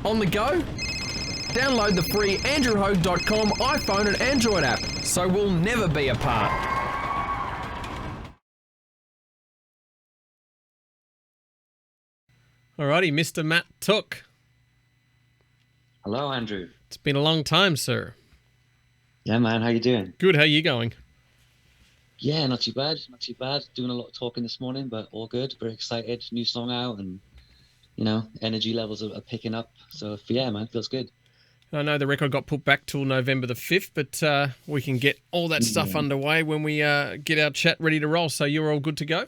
On the go? Download the free andrewhogue.com iPhone and Android app, so we'll never be apart. Alrighty, Mr. Matt Took. Hello, Andrew. It's been a long time, sir. Yeah, man. How you doing? Good, how you going? Yeah, not too bad. Not too bad. Doing a lot of talking this morning, but all good. Very excited. New song out, and energy levels are picking up. So yeah, man, feels good. I know the record got put back till November the 5th, but we can get all that stuff underway when we get our chat ready to roll. So you're all good to go?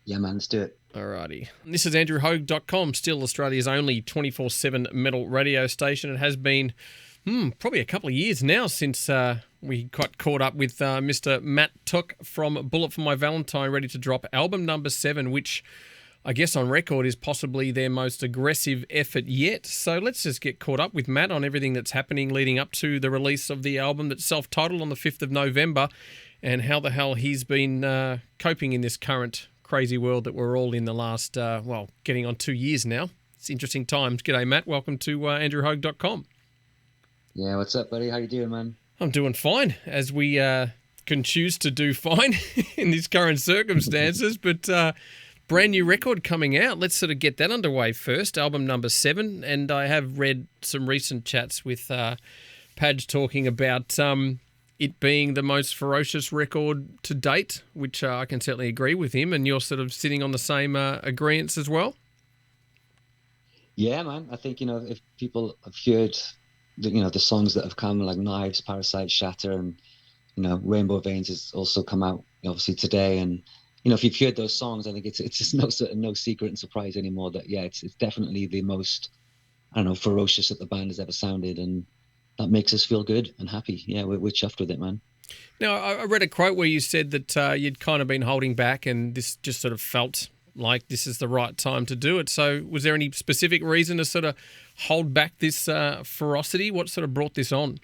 Yeah, man, let's do it. Alrighty. This is andrewhogue.com, still Australia's only 24/7 metal radio station. It has been probably a couple of years now since we got caught up with Mr. Matt Took from Bullet for My Valentine, ready to drop album number 7, which I guess on record is possibly their most aggressive effort yet. So let's just get caught up with Matt on everything that's happening leading up to the release of the album that's self-titled on the 5th of November, and how the hell he's been coping in this current crazy world that we're all in the last, getting on 2 years now. It's interesting times. G'day, Matt. Welcome to andrewhogue.com. Yeah, what's up, buddy? How you doing, man? I'm doing fine, as we can choose to do fine in these current circumstances, but brand new record coming out. Let's sort of get that underway first, album number 7, and I have read some recent chats with Padge talking about it being the most ferocious record to date, which I can certainly agree with him, and you're sort of sitting on the same agreeance as well? Yeah, man. I think, if people have heard the songs that have come, like Knives, Parasite, Shatter, and, Rainbow Veins has also come out, obviously, today. And, if you've heard those songs, I think it's just no secret and surprise anymore that, yeah, it's definitely the most, ferocious that the band has ever sounded. And that makes us feel good and happy. Yeah, we're chuffed with it, man. Now, I read a quote where you said that you'd kind of been holding back and this just sort of felt like this is the right time to do it. So was there any specific reason to sort of hold back this ferocity? What sort of brought this on?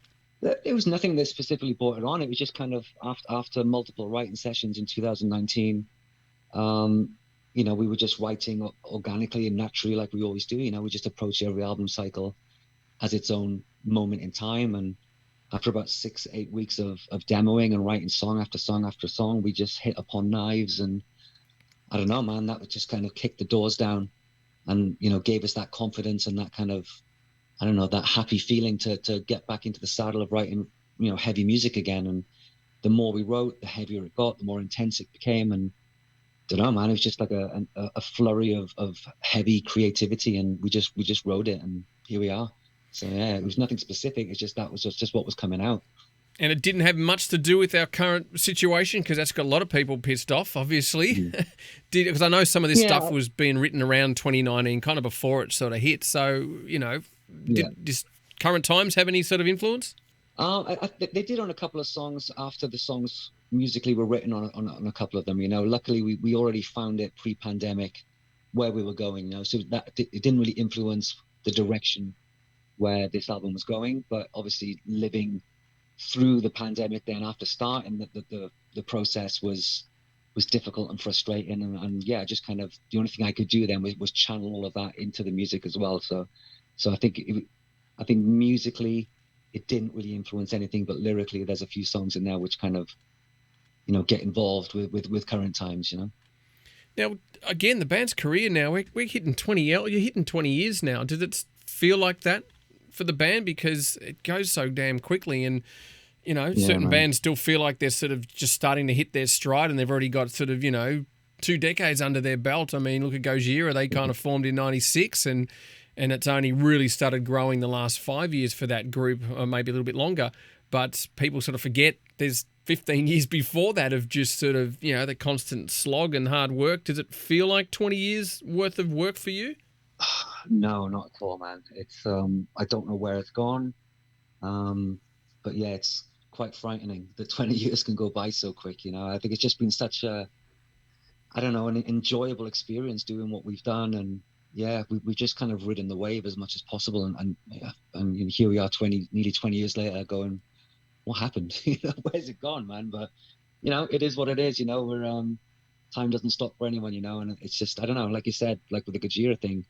It was nothing that specifically brought it on. It was just kind of after multiple writing sessions in 2019, we were just writing organically and naturally like we always do. We just approach every album cycle as its own moment in time. And after about 6-8 weeks of demoing and writing song after song after song, we just hit upon Knives. And I don't know, man, that would just kind of kick the doors down and, gave us that confidence and that kind of, that happy feeling to get back into the saddle of writing, heavy music again. And the more we wrote, the heavier it got, the more intense it became. And I don't know, man, it was just like a flurry of heavy creativity, and we just wrote it, and here we are. So yeah, it was nothing specific. It's just that was just what was coming out. And it didn't have much to do with our current situation, because that's got a lot of people pissed off, obviously. Because I know some of this stuff was being written around 2019, kind of before it sort of hit. So, did this current times have any sort of influence? They did on a couple of songs after the songs musically were written on a couple of them. Luckily we already found it pre-pandemic where we were going. So that it didn't really influence the direction where this album was going. But obviously living through the pandemic then after starting the process was difficult and frustrating. And yeah, just kind of the only thing I could do then was channel all of that into the music as well. So I think musically it didn't really influence anything, but lyrically there's a few songs in there which kind of, get involved with current times, Now, again, the band's career now, we're hitting 20 years. You're hitting 20 years now. Does it feel like that for the band? Because it goes so damn quickly, and, certain bands still feel like they're sort of just starting to hit their stride, and they've already got sort of, 2 decades under their belt. I mean, look at Gojira. They kind of formed in 96, and it's only really started growing the last 5 years for that group, or maybe a little bit longer. But people sort of forget there's 15 years before that of just sort of, the constant slog and hard work. Does it feel like 20 years worth of work for you? No, not at all, man. It's I don't know where it's gone. But yeah, it's quite frightening that 20 years can go by so quick. I think it's just been such an enjoyable experience doing what we've done. And yeah, we've just kind of ridden the wave as much as possible. And here we are nearly 20 years later going, what happened? Where's it gone, man? But, it is what it is. We're time doesn't stop for anyone, and it's just, I don't know, like you said, like with the Gojira thing,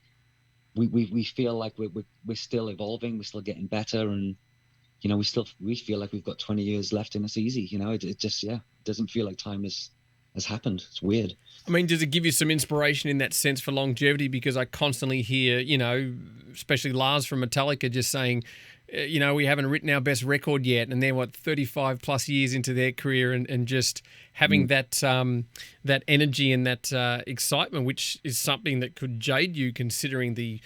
we feel like we're still evolving, we're still getting better, and we feel like we've got 20 years left in us easy. It just, yeah, it doesn't feel like time has happened. It's weird. I mean, does it give you some inspiration in that sense for longevity? Because I constantly hear, especially Lars from Metallica just saying, we haven't written our best record yet, and they're 35 plus years into their career, and just having that energy and that excitement, which is something that could jade you, considering the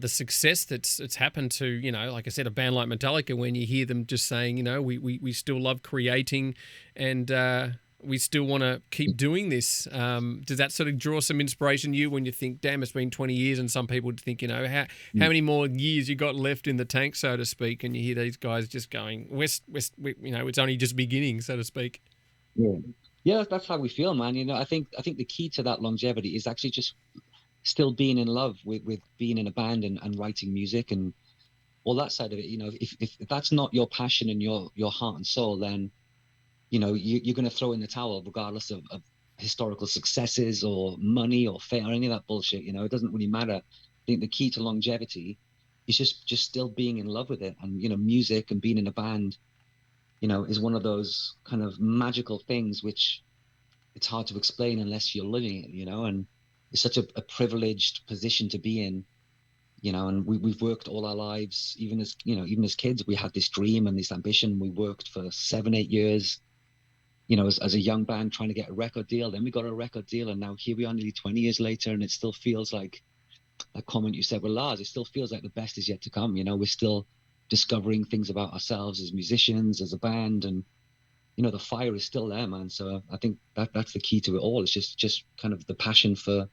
success that's happened to, like I said, a band like Metallica, when you hear them just saying, we still love creating, and we still want to keep doing this. Does that sort of draw some inspiration to you when you think, damn, it's been 20 years, and some people would think, how many more years you got left in the tank, so to speak, and you hear these guys just going, it's only just beginning, so to speak. Yeah. Yeah, that's how we feel, man. I think the key to that longevity is actually just still being in love with being in a band and writing music and all that side of it. If that's not your passion and your heart and soul, then you're going to throw in the towel regardless of historical successes or money or fame or any of that bullshit. It doesn't really matter. I think the key to longevity is just still being in love with it. And music and being in a band is one of those kind of magical things which it's hard to explain unless you're living it. And it's such a privileged position to be in. And we've worked all our lives, even as kids, we had this dream and this ambition. We worked for 7-8 years, as a young band trying to get a record deal. Then we got a record deal, and now here we are nearly 20 years later, and it still feels like that comment you said with Lars, it still feels like the best is yet to come. We're still discovering things about ourselves as musicians, as a band, and the fire is still there, man. So I think that's the key to it all. It's just kind of the passion for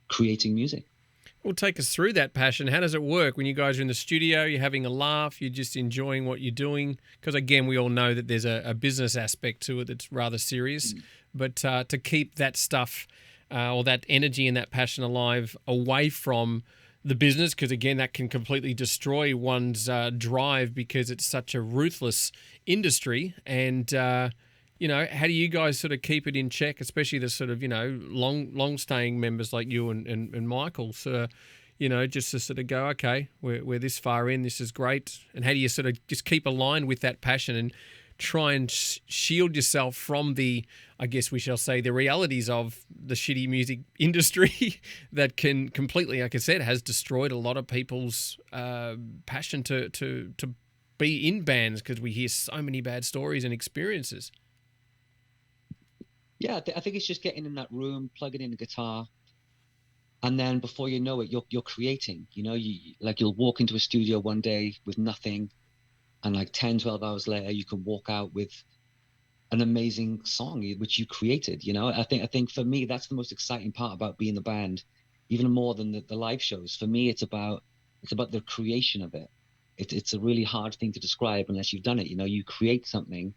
creating music. Well, take us through that passion. How does it work when you guys are in the studio? You're having a laugh. You're just enjoying what you're doing. Because again, we all know that there's a business aspect to it that's rather serious. But to keep that stuff or that energy and that passion alive away from the business, because again, that can completely destroy one's drive, because it's such a ruthless industry. And how do you guys sort of keep it in check, especially the sort of, long staying members like you and Michael? So, just to sort of go, okay, we're this far in, this is great. And how do you sort of just keep aligned with that passion and try and shield yourself from the, I guess we shall say, the realities of the shitty music industry that can completely, like I said, has destroyed a lot of people's passion to be in bands, because we hear so many bad stories and experiences. Yeah, I think it's just getting in that room, plugging in the guitar, and then before you know it, you're creating. You'll walk into a studio one day with nothing, and like 10, 12 hours later, you can walk out with an amazing song which you created. I think for me, that's the most exciting part about being the band, even more than the live shows. For me, it's about the creation of it. It's a really hard thing to describe unless you've done it. You create something,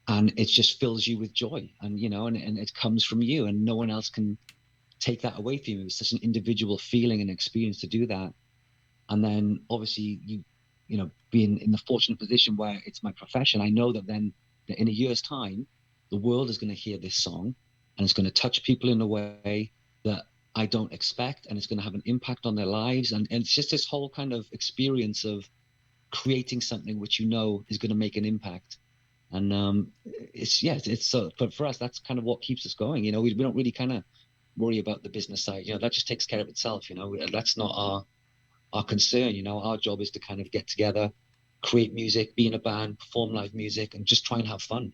and it just fills you with joy, and and it comes from you, and no one else can take that away from you. It's such an individual feeling and experience to do that. And then obviously being in the fortunate position where it's my profession, I know that then that in a year's time, the world is going to hear this song, and it's going to touch people in a way that I don't expect, and it's going to have an impact on their lives. And it's just this whole kind of experience of creating something which is going to make an impact. And it's so, but for us, that's kind of what keeps us going. We don't really kind of worry about the business side. That just takes care of itself. That's not our concern. Our job is to kind of get together, create music, be in a band, perform live music, and just try and have fun.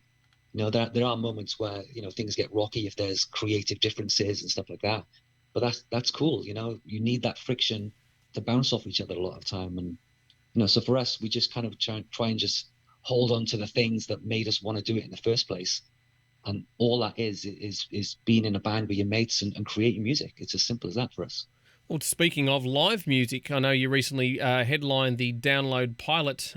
There are moments where things get rocky if there's creative differences and stuff like that. But that's cool. You need that friction to bounce off each other a lot of time. And so for us, we just kind of try and just hold on to the things that made us want to do it in the first place. And all that is being in a band with your mates and creating music. It's as simple as that for us. Well, speaking of live music, I know you recently headlined the Download Pilot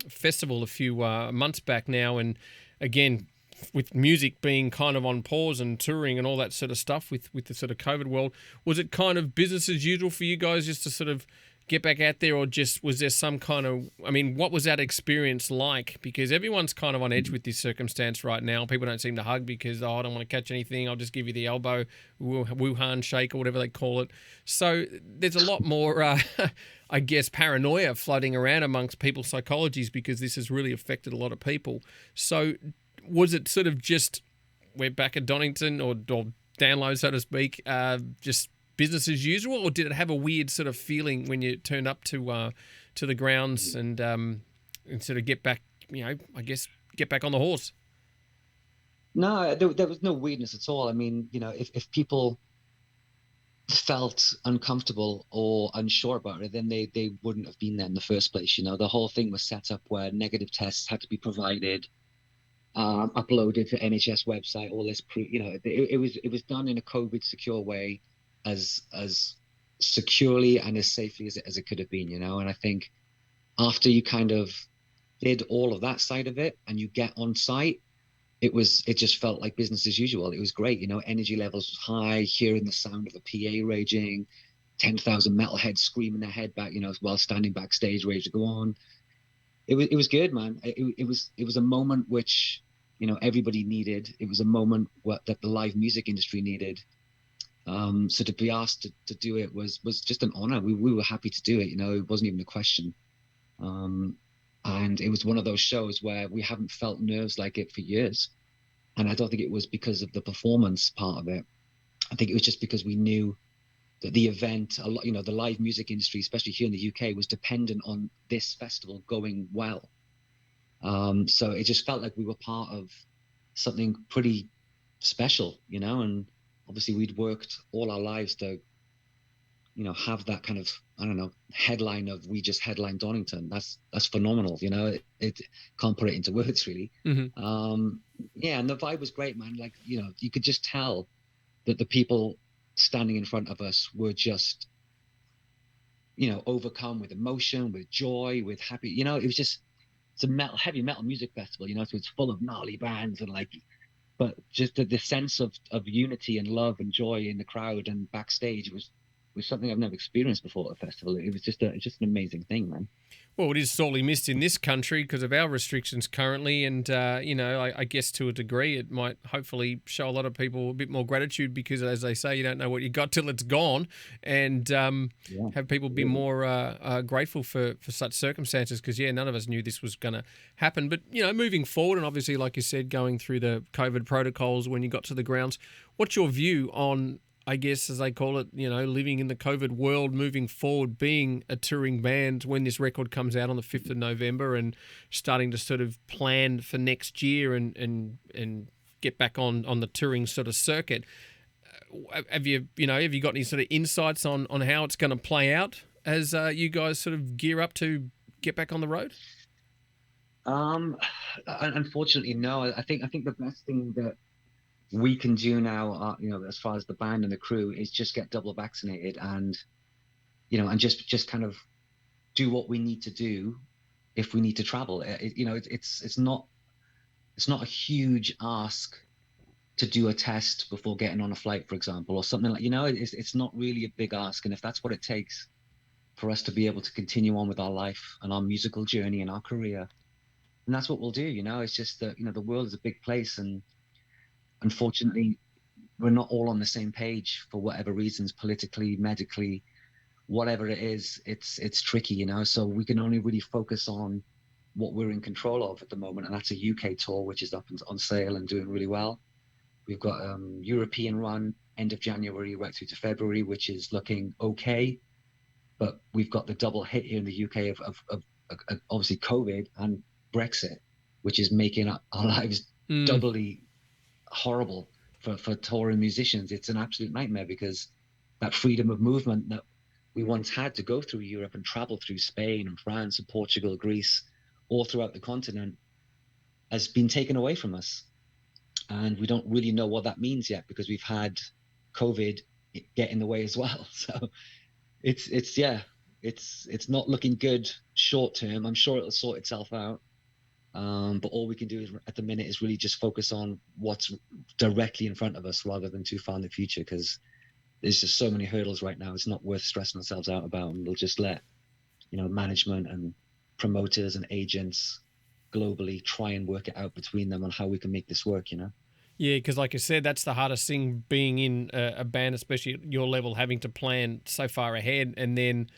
Festival a few months back now. And again, with music being kind of on pause and touring and all that sort of stuff with the sort of COVID world, was it kind of business as usual for you guys just to sort of get back out there, or just was there some kind of, I mean, what was that experience like? Because everyone's kind of on edge with this circumstance right now. People don't seem to hug because, oh, I don't want to catch anything. I'll just give you the elbow, Wuhan shake or whatever they call it. So there's a lot more, I guess, paranoia floating around amongst people's psychologies because this has really affected a lot of people. So was it sort of just, we're back at Donington or download, so to speak, just business as usual, or did it have a weird sort of feeling when you turned up to the grounds and sort of get back, I guess, get back on the horse? No, there was no weirdness at all. I mean, if people felt uncomfortable or unsure about it, then they wouldn't have been there in the first place. The whole thing was set up where negative tests had to be provided, uploaded to NHS website, all this it was done in a COVID secure way, as securely and as safely as it could have been, and I think after you kind of did all of that side of it and you get on site, it just felt like business as usual. It was great, energy levels was high, hearing the sound of a PA raging, 10,000 metalheads screaming their head back, while standing backstage ready to go on. It was good, man. It was a moment which everybody needed. It was a moment that the live music industry needed. So to be asked to do it was just an honor. We were happy to do it. It wasn't even a question. And it was one of those shows where we haven't felt nerves like it for years. And I don't think it was because of the performance part of it. I think it was just because we knew that the event, the live music industry, especially here in the UK, was dependent on this festival going well. So it just felt like we were part of something pretty special, and obviously we'd worked all our lives to, have that kind of, I don't know, headline of we just headlined Donington. That's phenomenal. It can't put it into words really. Mm-hmm. Yeah. And the vibe was great, man. Like, you could just tell that the people standing in front of us were just, overcome with emotion, with joy, with happy, it was just, it's a heavy metal music festival, so it's full of gnarly bands and but just the sense of unity and love and joy in the crowd and backstage was something I've never experienced before at a festival. It was just an amazing thing, man. Well, it is sorely missed in this country because of our restrictions currently, and I guess to a degree it might hopefully show a lot of people a bit more gratitude because, as they say, you don't know what you got till it's gone, and have people be more grateful for such circumstances because, none of us knew this was going to happen. But, moving forward, and obviously, like you said, going through the COVID protocols when you got to the grounds, what's your view on, I guess, as they call it, living in the COVID world, moving forward, being a touring band when this record comes out on the 5th of November and starting to sort of plan for next year and get back on the touring sort of circuit. Have you got any sort of insights on how it's going to play out as you guys sort of gear up to get back on the road? Unfortunately, no. I think the best thing that we can do now, as far as the band and the crew, is just get double vaccinated and just kind of do what we need to do if we need to travel. It's not a huge ask to do a test before getting on a flight, for example, or something like, it's not really a big ask. And if that's what it takes for us to be able to continue on with our life and our musical journey and our career, and that's what we'll do. It's just that, the world is a big place, and unfortunately, we're not all on the same page for whatever reasons, politically, medically, whatever it is. It's tricky, so we can only really focus on what we're in control of at the moment. And that's a UK tour, which is up on sale and doing really well. We've got European run end of January right through to February, which is looking okay. But we've got the double hit here in the UK of obviously COVID and Brexit, which is making our lives doubly horrible for touring musicians. It's an absolute nightmare because that freedom of movement that we once had to go through Europe and travel through Spain and France and Portugal, Greece, all throughout the continent has been taken away from us. And we don't really know what that means yet because we've had COVID get in the way as well. So it's not looking good short term. I'm sure it'll sort itself out. But all we can do at the minute is really just focus on what's directly in front of us rather than too far in the future, because there's just so many hurdles right now. It's not worth stressing ourselves out about, and we'll just let management and promoters and agents globally try and work it out between them on how we can make this work. Yeah, because like I said, that's the hardest thing being in a band, especially at your level, having to plan so far ahead and then,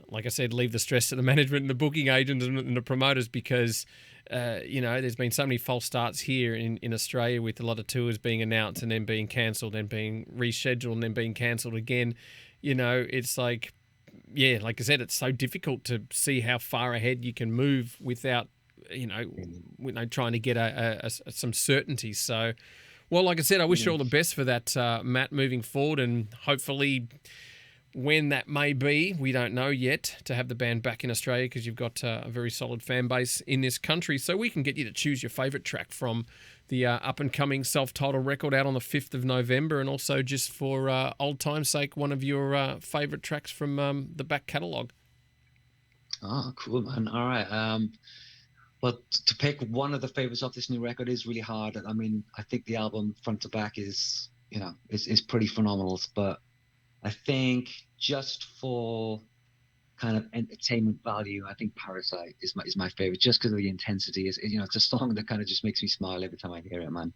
like I said, leave the stress to the management and the booking agents and the promoters because, there's been so many false starts here in Australia with a lot of tours being announced and then being cancelled and being rescheduled and then being cancelled again. It's like, yeah, like I said, it's so difficult to see how far ahead you can move without trying to get some certainty. So, well, like I said, I wish you all the best for that, Matt, moving forward, and hopefully when that may be, we don't know yet, to have the band back in Australia because you've got a very solid fan base in this country. So we can get you to choose your favourite track from the up-and-coming self-titled record out on the 5th of November, and also just for old time's sake, one of your favourite tracks from the back catalogue. Oh, cool, man. All right. Well, to pick one of the favorites off this new record is really hard. I mean, I think the album front to back is pretty phenomenal. But I think just for kind of entertainment value, I think Parasite is my favorite, just because of the intensity. It's a song that kind of just makes me smile every time I hear it, man.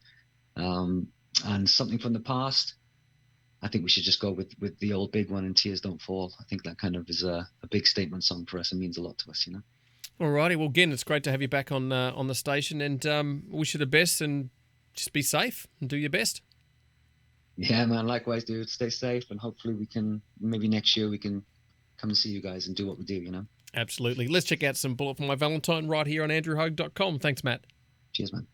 And Something from the Past, I think we should just go with the old big one, and Tears Don't Fall. I think that kind of is a big statement song for us and means a lot to us. Alrighty, well, again, it's great to have you back on the station, and wish you the best, and just be safe and do your best. Yeah, man. Likewise, dude. Stay safe, and hopefully maybe next year we can come and see you guys and do what we do. Absolutely. Let's check out some Bullet for My Valentine right here on andrewhogue.com. Thanks, Matt. Cheers, man.